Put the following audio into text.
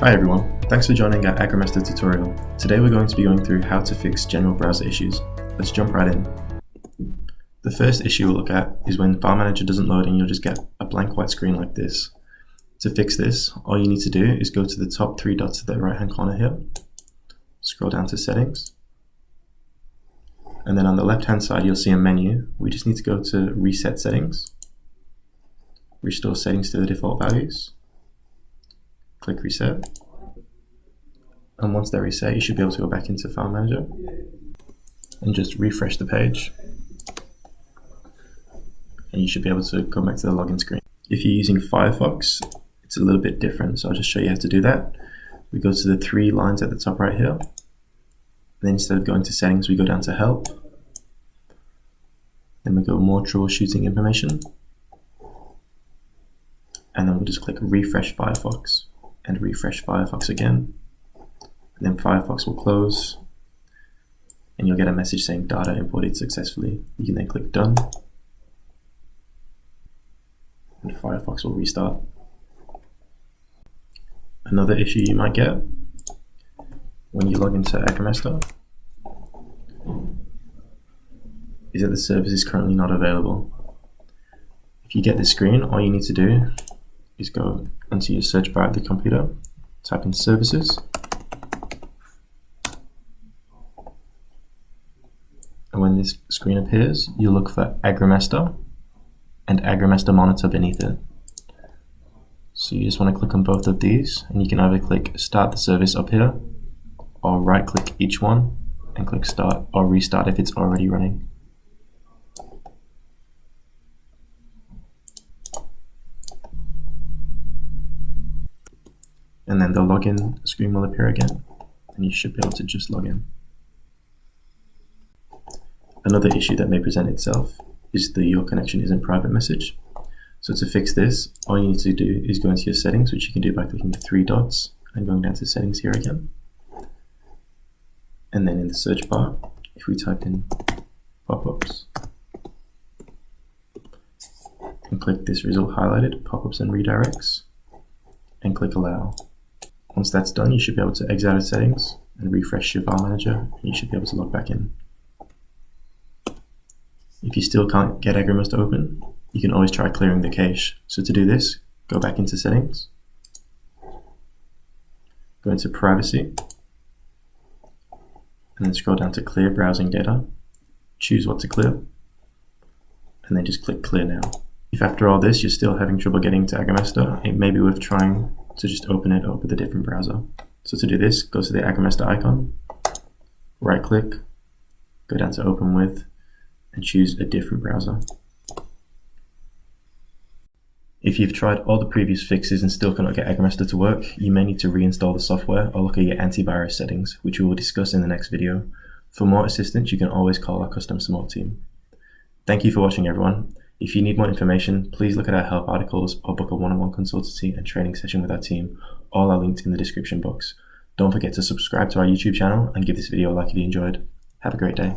Hi everyone, thanks for joining our Agrimaster tutorial. Today we're going to be going through how to fix general browser issues. Let's jump right in. The first issue we'll look at is when File Manager doesn't load and you'll just get a blank white screen like this. To fix this, all you need to do is go to the top three dots at the right hand corner here, scroll down to Settings, and then on the left hand side you'll see a menu. We just need to go to Reset Settings, restore settings to the default values, click Reset, and once they're reset you should be able to go back into File Manager and just refresh the page, and you should be able to go back to the login screen. If you're using Firefox, it's a little bit different, so I'll just show you how to do that. We go to the three lines at the top right here, and then instead of going to Settings we go down to Help, then we go More Troubleshooting Information, and then we'll just click Refresh Firefox and refresh Firefox again, and then Firefox will close and you'll get a message saying data imported successfully. You can then click Done and Firefox will restart. Another issue you might get when you log into Agrimaster is that the service is currently not available. If you get this screen, all you need to do is go into your search bar at the computer, type in Services, and when this screen appears, you look for Agrimaster and Agrimaster Monitor beneath it. So you just want to click on both of these, and you can either click Start the service up here, or right click each one and click Start or Restart if it's already running. And then the login screen will appear again, and you should be able to just log in. Another issue that may present itself is the Your connection isn't private message. So to fix this, all you need to do is go into your settings, which you can do by clicking the three dots and going down to Settings here again. And then in the search bar, if we type in pop-ups and click this result highlighted, pop-ups and redirects, and click Allow. Once that's done, you should be able to exit out of settings and refresh your File Manager, and you should be able to log back in. If you still can't get Agrimaster open, you can always try clearing the cache. So to do this, go back into Settings, go into Privacy, and then scroll down to Clear Browsing Data, choose what to clear, and then just click Clear Now. If after all this you're still having trouble getting to Agrimaster, it may be worth trying to just open it up with a different browser. So to do this, go to the Agrimaster icon, right click, go down to Open With, and choose a different browser. If you've tried all the previous fixes and still cannot get Agrimaster to work, you may need to reinstall the software or look at your antivirus settings, which we will discuss in the next video. For more assistance, you can always call our custom support team. Thank you for watching, everyone. If you need more information, please look at our help articles or book a one-on-one consultancy and training session with our team. All are linked in the description box. Don't forget to subscribe to our YouTube channel and give this video a like if you enjoyed. Have a great day.